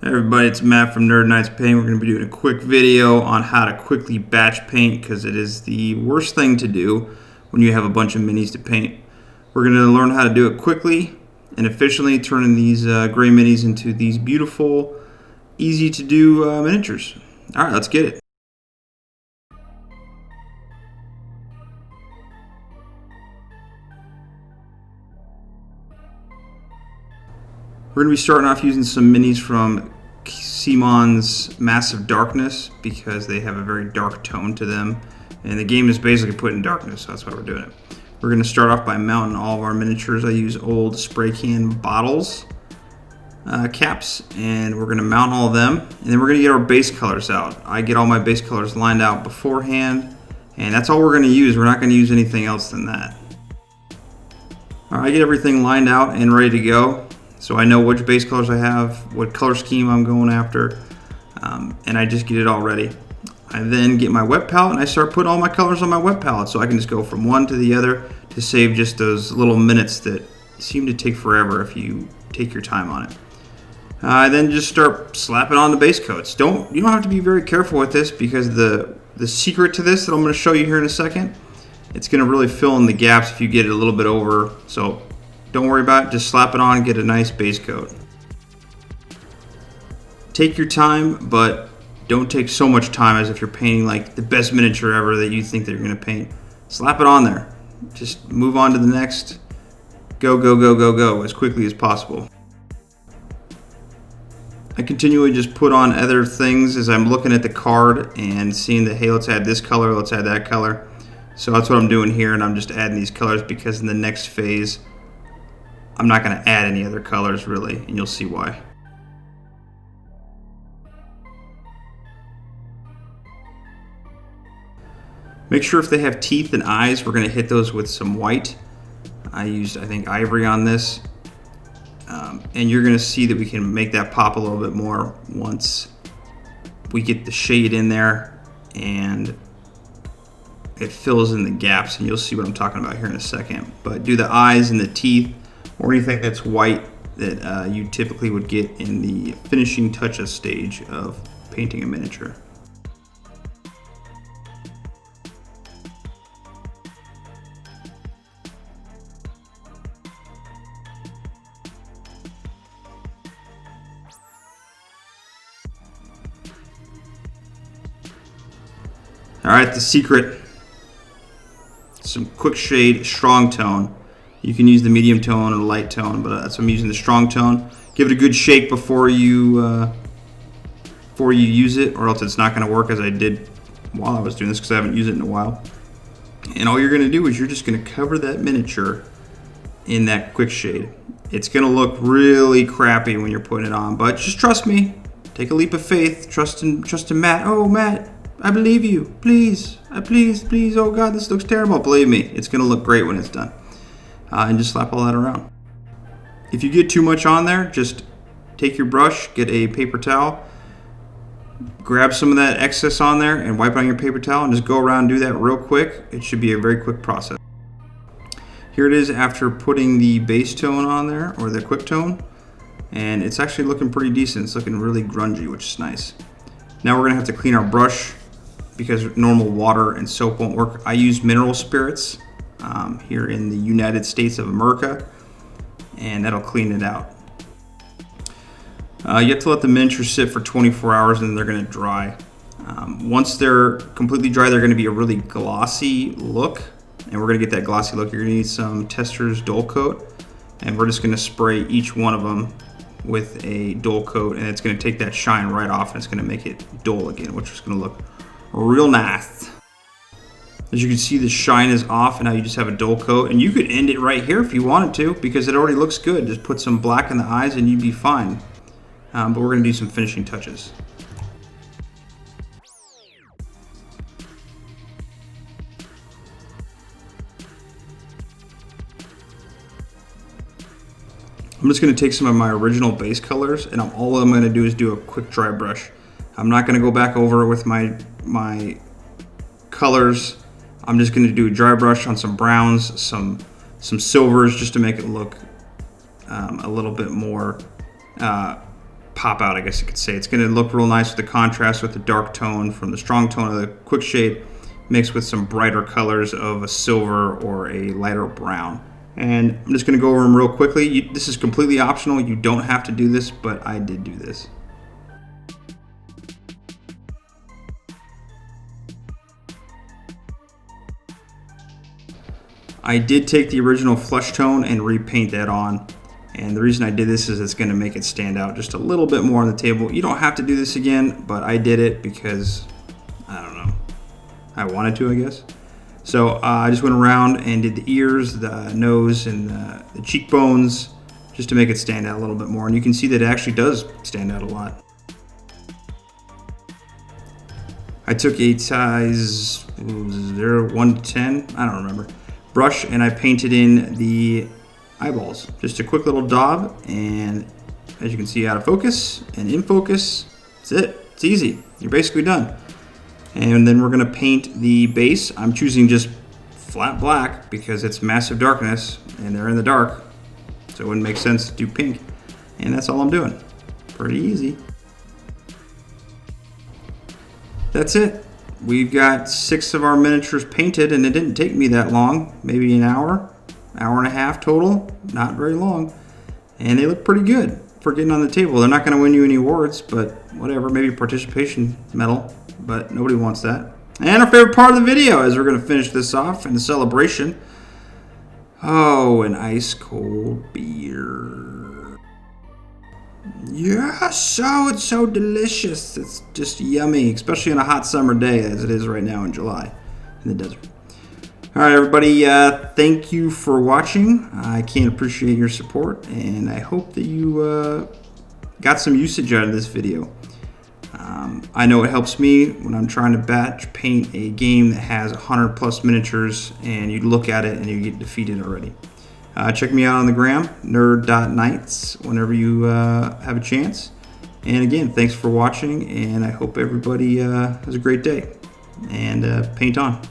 Hey everybody, it's Matt from Nerd Nights Paint. We're going to be doing a quick video on how to quickly batch paint because it is the worst thing to do when you have a bunch of minis to paint. We're going to learn how to do it quickly and efficiently, turning these gray minis into these beautiful, easy to do miniatures. Alright, let's get it. We're going to be starting off using some minis from Simon's Massive Darkness because they have a very dark tone to them. And the game is basically put in darkness, so that's why we're doing it. We're going to start off by mounting all of our miniatures. I use old spray can bottles caps, and we're going to mount all of them. And then we're going to get our base colors out. I get all my base colors lined out beforehand, and that's all we're going to use. We're not going to use anything else than that. All right, I get everything lined out and ready to go. So I know which base colors I have, what color scheme I'm going after, and I just get it all ready. I then get my wet palette and I start putting all my colors on my wet palette so I can just go from one to the other to save just those little minutes that seem to take forever if you take your time on it. I then just start slapping on the base coats. You don't have to be very careful with this because the secret to this that I'm going to show you here in a second, it's going to really fill in the gaps if you get it a little bit over. So don't worry about it, just slap it on and get a nice base coat. Take your time, but don't take so much time as if you're painting like the best miniature ever that you think that you're going to paint. Slap it on there. Just move on to the next. Go, go, go, go, go as quickly as possible. I continually just put on other things as I'm looking at the card and seeing that, hey, let's add this color, let's add that color. So that's what I'm doing here, and I'm just adding these colors because in the next phase, I'm not going to add any other colors really, and you'll see why. Make sure if they have teeth and eyes, we're going to hit those with some white. I used, I think, ivory on this. And you're going to see that we can make that pop a little bit more once we get the shade in there and it fills in the gaps, and you'll see what I'm talking about here in a second. But do the eyes and the teeth or anything that's white that you typically would get in the finishing touches stage of painting a miniature. Alright, the secret, some quick shade, strong tone. You can use the medium tone or the light tone, but that's I'm using the strong tone. Give it a good shake before you use it, or else it's not going to work as I did while I was doing this because I haven't used it in a while. And all you're going to do is you're just going to cover that miniature in that quick shade. It's going to look really crappy when you're putting it on, but just trust me. Take a leap of faith. Trust in Matt. Oh, Matt, I believe you. Please, please. Oh God, this looks terrible. Believe me, it's going to look great when it's done. And just slap all that around. If you get too much on there, just take your brush, get a paper towel, grab some of that excess on there and wipe it on your paper towel and just go around and do that real quick. It should be a very quick process. Here it is after putting the base tone on there, or the quick tone, and it's actually looking pretty decent. It's looking really grungy, which is nice. Now we're going to have to clean our brush because normal water and soap won't work. I use mineral spirits here in the United States of America, and that'll clean it out. You have to let the miniatures sit for 24 hours and then they're going to dry. Once they're completely dry, they're going to be a really glossy look, and we're going to get that glossy look. You're going to need some Tester's Dull Coat, and we're just going to spray each one of them with a dull coat, and it's going to take that shine right off and it's going to make it dull again, which is going to look real nice. As you can see, the shine is off and now you just have a dull coat, and you could end it right here if you wanted to because it already looks good. Just put some black in the eyes and you'd be fine. But we're going to do some finishing touches. I'm just going to take some of my original base colors, and all I'm going to do is do a quick dry brush. I'm not going to go back over it with my colors. I'm just going to do a dry brush on some browns, some silvers, just to make it look a little bit more pop out, I guess you could say. It's going to look real nice with the contrast with the dark tone from the strong tone of the quick shade mixed with some brighter colors of a silver or a lighter brown. And I'm just going to go over them real quickly. This is completely optional. You don't have to do this, but I did do this. I did take the original flush tone and repaint that on. And the reason I did this is it's going to make it stand out just a little bit more on the table. You don't have to do this again, but I did it because, I don't know, I wanted to, I guess. So I just went around and did the ears, the nose, and the cheekbones just to make it stand out a little bit more. And you can see that it actually does stand out a lot. I took a size 1 to 10, I don't remember, brush, and I painted in the eyeballs. Just a quick little daub, and as you can see, out of focus and in focus. That's it. It's easy. You're basically done. And then we're going to paint the base. I'm choosing just flat black because it's massive darkness and they're in the dark, so it wouldn't make sense to do pink. And that's all I'm doing. Pretty easy. That's it. We've got 6 of our miniatures painted, and it didn't take me that long, maybe an hour and a half total, not very long. And they look pretty good for getting on the table. They're not going to win you any awards, but whatever, maybe a participation medal, but nobody wants that. And our favorite part of the video, as we're going to finish this off in the celebration. Oh, an ice cold beer. Yes, oh, it's so delicious. It's just yummy, especially on a hot summer day as it is right now in July in the desert. All right, everybody, thank you for watching. I can't appreciate your support, and I hope that you got some usage out of this video. I know it helps me when I'm trying to batch paint a game that has 100 plus miniatures, and you look at it and you get defeated already. Check me out on the gram, nerd.nights, whenever you have a chance. And again, thanks for watching, and I hope everybody has a great day. And paint on.